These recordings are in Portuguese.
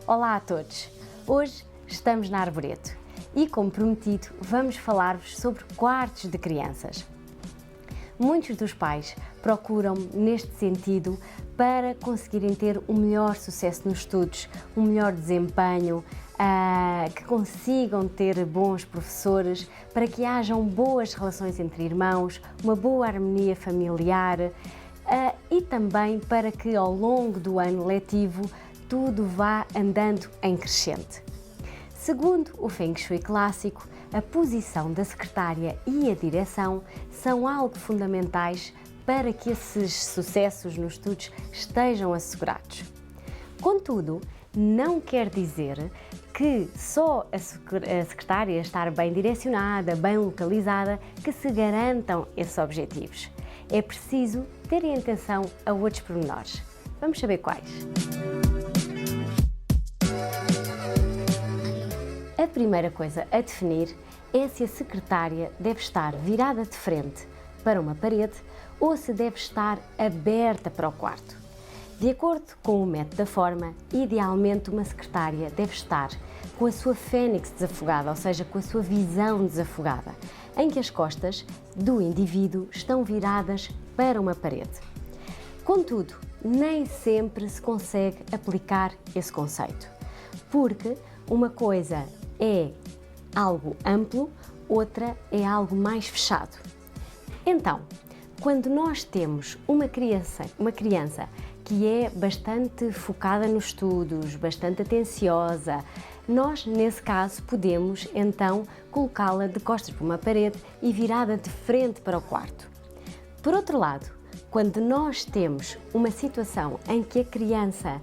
Olá a todos! Hoje estamos na Arvoreto e, como prometido, vamos falar-vos sobre quartos de crianças. Muitos dos pais procuram neste sentido para conseguirem ter um melhor sucesso nos estudos, um melhor desempenho, que consigam ter bons professores, para que hajam boas relações entre irmãos, uma boa harmonia familiar e também para que ao longo do ano letivo tudo vá andando em crescente. Segundo o Feng Shui clássico, a posição da secretária e a direção são algo fundamentais para que esses sucessos nos estudos estejam assegurados. Contudo, não quer dizer que só a secretária estar bem direcionada, bem localizada, que se garantam esses objetivos. É preciso terem atenção a outros pormenores. Vamos saber quais. A primeira coisa a definir é se a secretária deve estar virada de frente para uma parede ou se deve estar aberta para o quarto. De acordo com o método da forma, idealmente uma secretária deve estar com a sua fênix desafogada, ou seja, com a sua visão desafogada, em que as costas do indivíduo estão viradas para uma parede. Contudo, nem sempre se consegue aplicar esse conceito, porque uma coisa é algo amplo, outra é algo mais fechado. Então, quando nós temos uma criança que é bastante focada nos estudos, bastante atenciosa, nós, nesse caso, podemos então colocá-la de costas para uma parede e virada de frente para o quarto. Por outro lado, quando nós temos uma situação em que a criança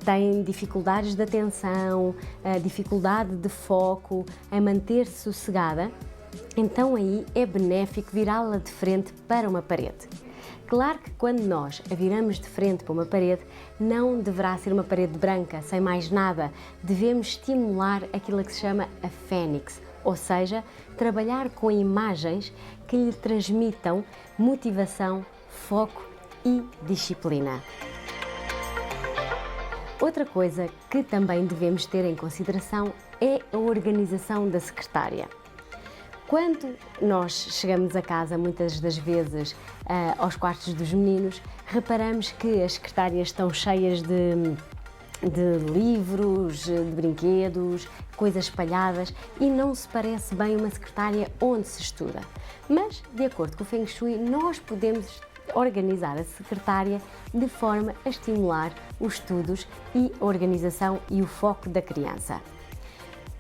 tem dificuldades de atenção, dificuldade de foco, a manter-se sossegada, então aí é benéfico virá-la de frente para uma parede. Claro que quando nós a viramos de frente para uma parede, não deverá ser uma parede branca, sem mais nada. Devemos estimular aquilo que se chama a fênix, ou seja, trabalhar com imagens que lhe transmitam motivação, foco e disciplina. Outra coisa que também devemos ter em consideração é a organização da secretária. Quando nós chegamos a casa, muitas das vezes, aos quartos dos meninos, reparamos que as secretárias estão cheias de livros, de brinquedos, coisas espalhadas e não se parece bem uma secretária onde se estuda. Mas, de acordo com o Feng Shui, nós podemos organizar a secretária de forma a estimular os estudos e a organização e o foco da criança.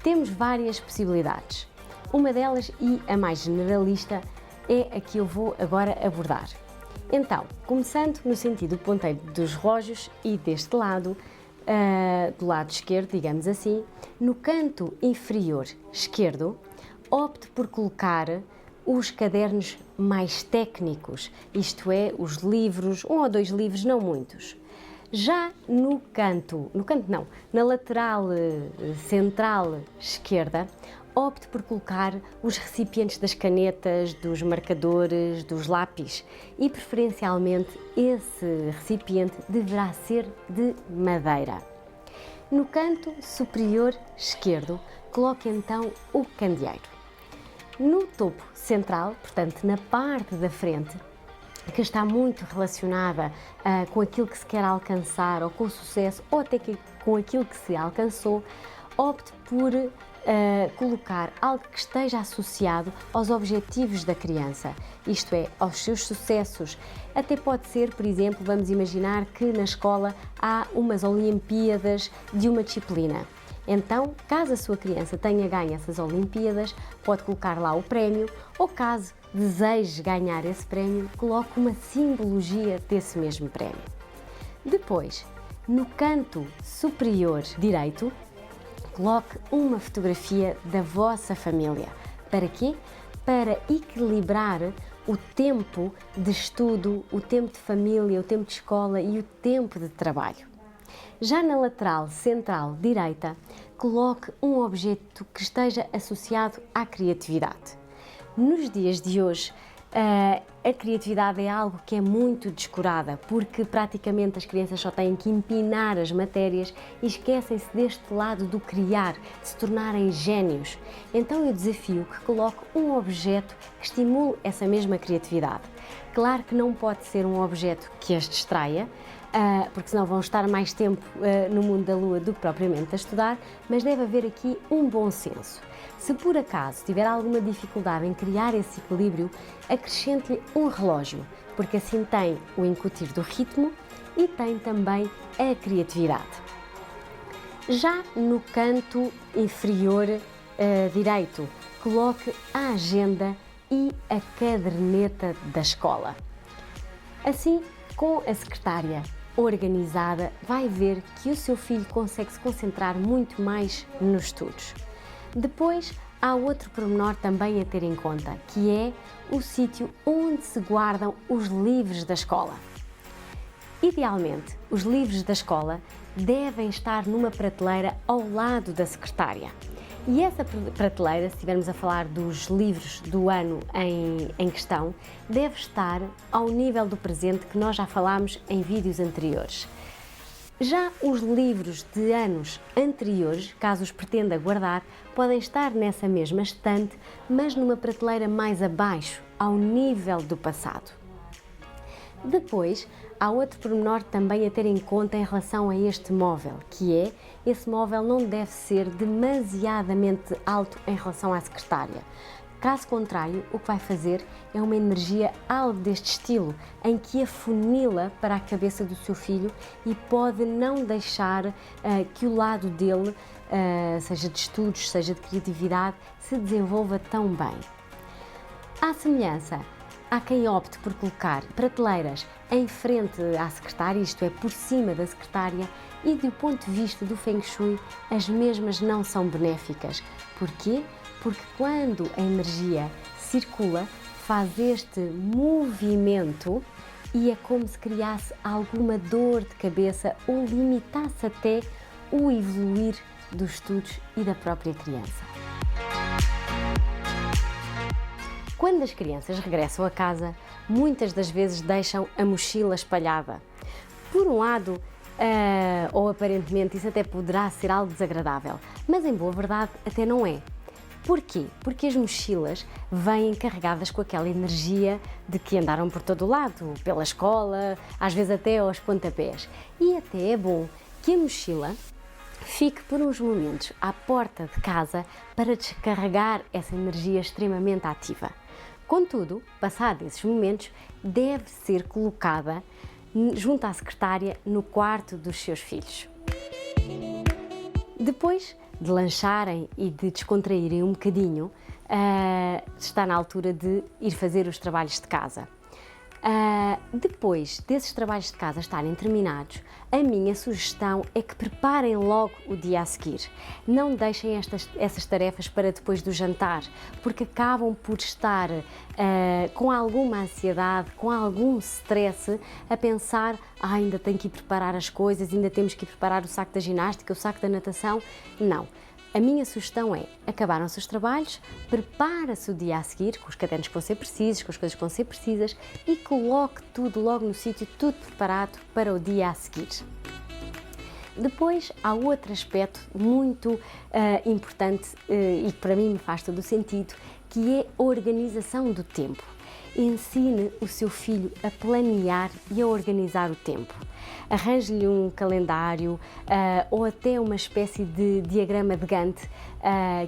Temos várias possibilidades. Uma delas, e a mais generalista, é a que eu vou agora abordar. Então, começando no sentido ponteiro dos relógios e deste lado, do lado esquerdo, digamos assim, no canto inferior esquerdo, opte por colocar os cadernos mais técnicos, isto é, os livros, 1 ou 2 livros, não muitos. Já na lateral central esquerda, opte por colocar os recipientes das canetas, dos marcadores, dos lápis e, preferencialmente, esse recipiente deverá ser de madeira. No canto superior esquerdo, coloque então o candeeiro. No topo central, portanto, na parte da frente, que está muito relacionada com aquilo que se quer alcançar, ou com o sucesso, ou até com aquilo que se alcançou, opte por colocar algo que esteja associado aos objetivos da criança, isto é, aos seus sucessos. Até pode ser, por exemplo, vamos imaginar que na escola há umas Olimpíadas de uma disciplina. Então, caso a sua criança tenha ganho essas Olimpíadas, pode colocar lá o prémio, ou caso deseje ganhar esse prémio, coloque uma simbologia desse mesmo prémio. Depois, no canto superior direito, coloque uma fotografia da vossa família. Para quê? Para equilibrar o tempo de estudo, o tempo de família, o tempo de escola e o tempo de trabalho. Já na lateral central direita, coloque um objeto que esteja associado à criatividade. Nos dias de hoje, A criatividade é algo que é muito descurada, porque praticamente as crianças só têm que empinar as matérias e esquecem-se deste lado do criar, de se tornarem génios. Então eu desafio que coloque um objeto que estimule essa mesma criatividade. Claro que não pode ser um objeto que as distraia, porque senão vão estar mais tempo no mundo da lua do que propriamente a estudar, mas deve haver aqui um bom senso. Se por acaso tiver alguma dificuldade em criar esse equilíbrio, acrescente-lhe um relógio, porque assim tem o incutir do ritmo e tem também a criatividade. Já no canto inferior direito, coloque a agenda e a caderneta da escola. Assim, com a secretária organizada, vai ver que o seu filho consegue se concentrar muito mais nos estudos. Depois, há outro pormenor também a ter em conta, que é o sítio onde se guardam os livros da escola. Idealmente, os livros da escola devem estar numa prateleira ao lado da secretária. E essa prateleira, se estivermos a falar dos livros do ano em questão, deve estar ao nível do presente, que nós já falámos em vídeos anteriores. Já os livros de anos anteriores, caso os pretenda guardar, podem estar nessa mesma estante, mas numa prateleira mais abaixo, ao nível do passado. Depois, há outro pormenor também a ter em conta em relação a este móvel, que é, esse móvel não deve ser demasiadamente alto em relação à secretária. Caso contrário, o que vai fazer é uma energia algo deste estilo, em que afunila para a cabeça do seu filho e pode não deixar que o lado dele, seja de estudos, seja de criatividade, se desenvolva tão bem. À semelhança, há quem opte por colocar prateleiras em frente à secretária, isto é, por cima da secretária, e do ponto de vista do Feng Shui, as mesmas não são benéficas. Porquê? Porque quando a energia circula, faz este movimento e é como se criasse alguma dor de cabeça ou limitasse até o evoluir dos estudos e da própria criança. Quando as crianças regressam a casa, muitas das vezes deixam a mochila espalhada. Por um lado, ou aparentemente, isso até poderá ser algo desagradável, mas em boa verdade até não é. Porquê? Porque as mochilas vêm carregadas com aquela energia de que andaram por todo o lado, pela escola, às vezes até aos pontapés. E até é bom que a mochila fique por uns momentos à porta de casa para descarregar essa energia extremamente ativa. Contudo, passados esses momentos, deve ser colocada junto à secretária no quarto dos seus filhos. Depois de lancharem e de descontraírem um bocadinho, está na altura de ir fazer os trabalhos de casa. Depois desses trabalhos de casa estarem terminados, a minha sugestão é que preparem logo o dia a seguir. Não deixem essas tarefas para depois do jantar, porque acabam por estar com alguma ansiedade, com algum stress, a pensar: ainda tenho que ir preparar as coisas, ainda temos que ir preparar o saco da ginástica, o saco da natação. Não. A minha sugestão é, acabaram-se os trabalhos, prepara-se o dia a seguir, com os cadernos que vão ser precisos, com as coisas que vão ser precisas, e coloque tudo logo no sítio, tudo preparado para o dia a seguir. Depois, há outro aspecto muito importante e que para mim me faz todo o sentido, que é a organização do tempo. Ensine o seu filho a planear e a organizar o tempo. Arranje-lhe um calendário ou até uma espécie de diagrama de Gantt,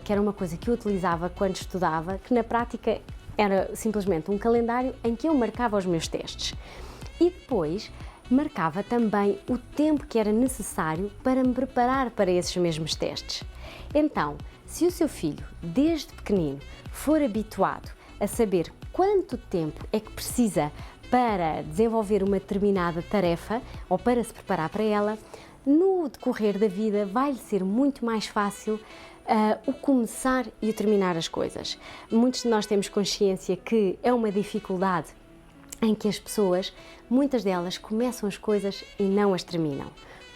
que era uma coisa que eu utilizava quando estudava, que na prática era simplesmente um calendário em que eu marcava os meus testes. E depois marcava também o tempo que era necessário para me preparar para esses mesmos testes. Então, se o seu filho, desde pequenino, for habituado a saber quanto tempo é que precisa para desenvolver uma determinada tarefa ou para se preparar para ela, no decorrer da vida vai-lhe ser muito mais fácil o começar e o terminar as coisas. Muitos de nós temos consciência que é uma dificuldade em que as pessoas, muitas delas, começam as coisas e não as terminam.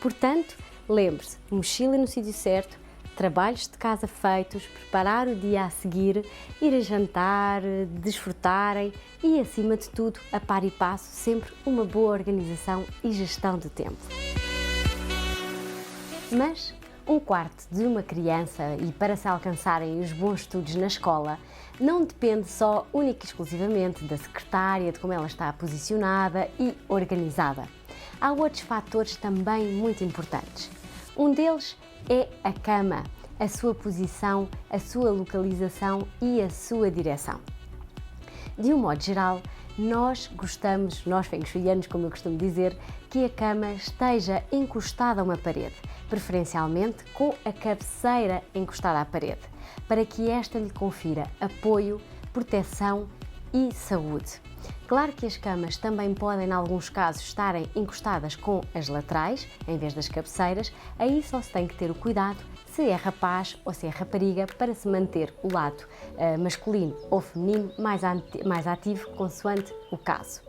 Portanto, lembre-se, mochila no sítio certo, trabalhos de casa feitos, preparar o dia a seguir, ir a jantar, desfrutarem e, acima de tudo, a par e passo, sempre uma boa organização e gestão do tempo. Mas um quarto de uma criança, e para se alcançarem os bons estudos na escola, não depende só única e exclusivamente da secretária, de como ela está posicionada e organizada. Há outros fatores também muito importantes. Um deles é a cama, a sua posição, a sua localização e a sua direção. De um modo geral, nós feng shuianos, como eu costumo dizer, que a cama esteja encostada a uma parede, preferencialmente com a cabeceira encostada à parede, para que esta lhe confira apoio, proteção e saúde. Claro que as camas também podem, em alguns casos, estarem encostadas com as laterais, em vez das cabeceiras, aí só se tem que ter o cuidado se é rapaz ou se é rapariga, para se manter o lado masculino ou feminino mais ativo, consoante o caso.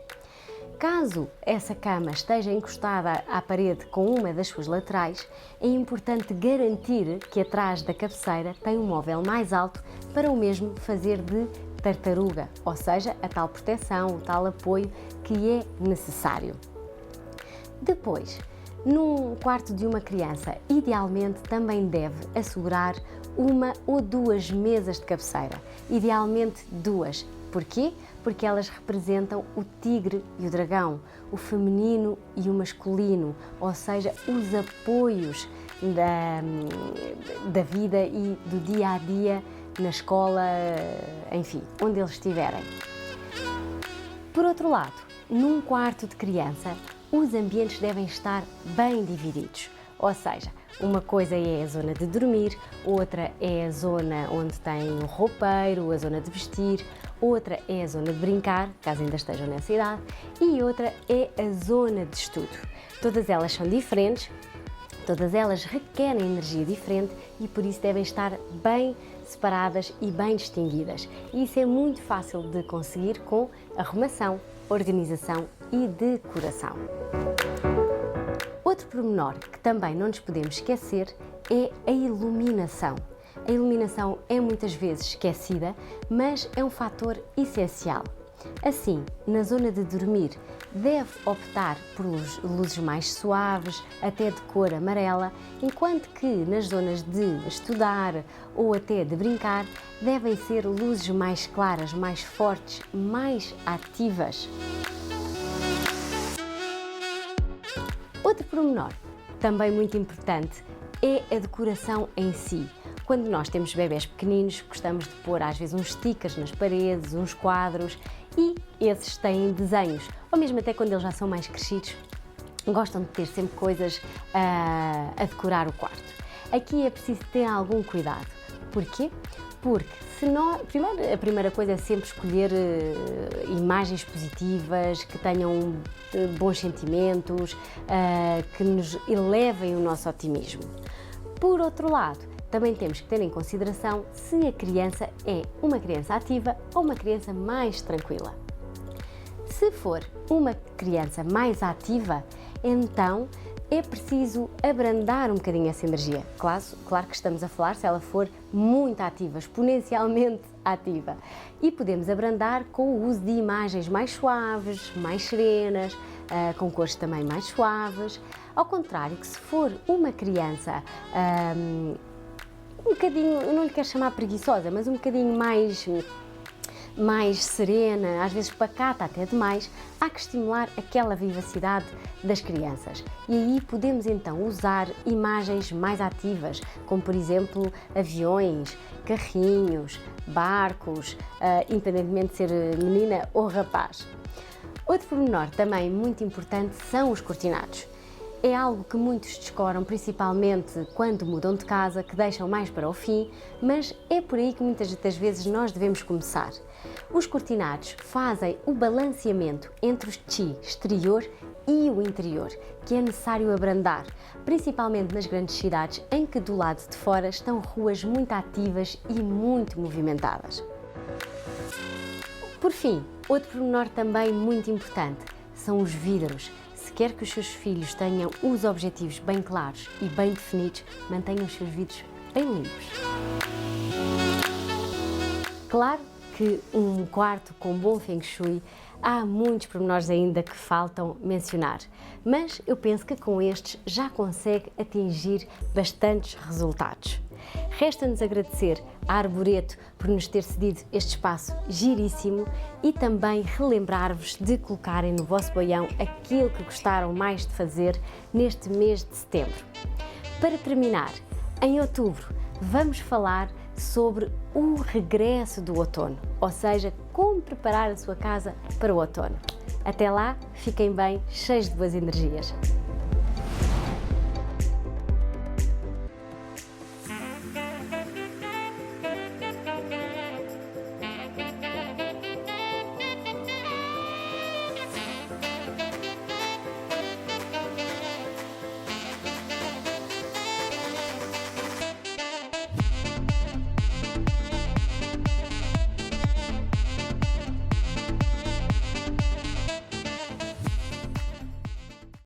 Caso essa cama esteja encostada à parede com uma das suas laterais, é importante garantir que atrás da cabeceira tem um móvel mais alto para o mesmo fazer de tartaruga, ou seja, a tal proteção, o tal apoio que é necessário. Depois, num quarto de uma criança, idealmente também deve assegurar uma ou duas mesas de cabeceira, idealmente duas. Porquê? Porque elas representam o tigre e o dragão, o feminino e o masculino, ou seja, os apoios da vida e do dia a dia na escola, enfim, onde eles estiverem. Por outro lado, num quarto de criança, os ambientes devem estar bem divididos, ou seja, uma coisa é a zona de dormir, outra é a zona onde tem o roupeiro, a zona de vestir, outra é a zona de brincar, caso ainda estejam nessa idade, e outra é a zona de estudo. Todas elas são diferentes, todas elas requerem energia diferente e por isso devem estar bem separadas e bem distinguidas. E isso é muito fácil de conseguir com arrumação, organização e decoração. Outro pormenor que também não nos podemos esquecer é a iluminação. A iluminação é muitas vezes esquecida, mas é um fator essencial. Assim, na zona de dormir, deve optar por luzes mais suaves, até de cor amarela, enquanto que nas zonas de estudar ou até de brincar, devem ser luzes mais claras, mais fortes, mais ativas. Outro pormenor, também muito importante, é a decoração em si. Quando nós temos bebés pequeninos, gostamos de pôr às vezes uns stickers nas paredes, uns quadros, e esses têm desenhos, ou mesmo até quando eles já são mais crescidos, gostam de ter sempre coisas a decorar o quarto. Aqui é preciso ter algum cuidado. Porquê? Porque a primeira coisa é sempre escolher imagens positivas, que tenham bons sentimentos, que nos elevem o nosso otimismo. Por outro lado, também temos que ter em consideração se a criança é uma criança ativa ou uma criança mais tranquila. Se for uma criança mais ativa, então é preciso abrandar um bocadinho essa energia. Claro que estamos a falar se ela for muito ativa, exponencialmente ativa. E podemos abrandar com o uso de imagens mais suaves, mais serenas, com cores também mais suaves. Ao contrário que se for uma criança um bocadinho, eu não lhe quero chamar preguiçosa, mas um bocadinho mais serena, às vezes pacata até demais, há que estimular aquela vivacidade das crianças. E aí podemos então usar imagens mais ativas, como por exemplo aviões, carrinhos, barcos, independentemente de ser menina ou rapaz. Outro pormenor também muito importante são os cortinados. É algo que muitos descoram, principalmente quando mudam de casa, que deixam mais para o fim, mas é por aí que muitas das vezes nós devemos começar. Os cortinados fazem o balanceamento entre o chi exterior e o interior, que é necessário abrandar, principalmente nas grandes cidades em que do lado de fora estão ruas muito ativas e muito movimentadas. Por fim, outro pormenor também muito importante são os vidros. Se quer que os seus filhos tenham os objetivos bem claros e bem definidos, mantenham os seus vidros bem limpos. Claro que um quarto com bom Feng Shui há muitos pormenores ainda que faltam mencionar, mas eu penso que com estes já consegue atingir bastantes resultados. Resta-nos agradecer à Arboreto por nos ter cedido este espaço giríssimo e também relembrar-vos de colocarem no vosso boião aquilo que gostaram mais de fazer neste mês de setembro. Para terminar, em outubro vamos falar sobre o regresso do outono, ou seja, como preparar a sua casa para o outono. Até lá, fiquem bem, cheios de boas energias.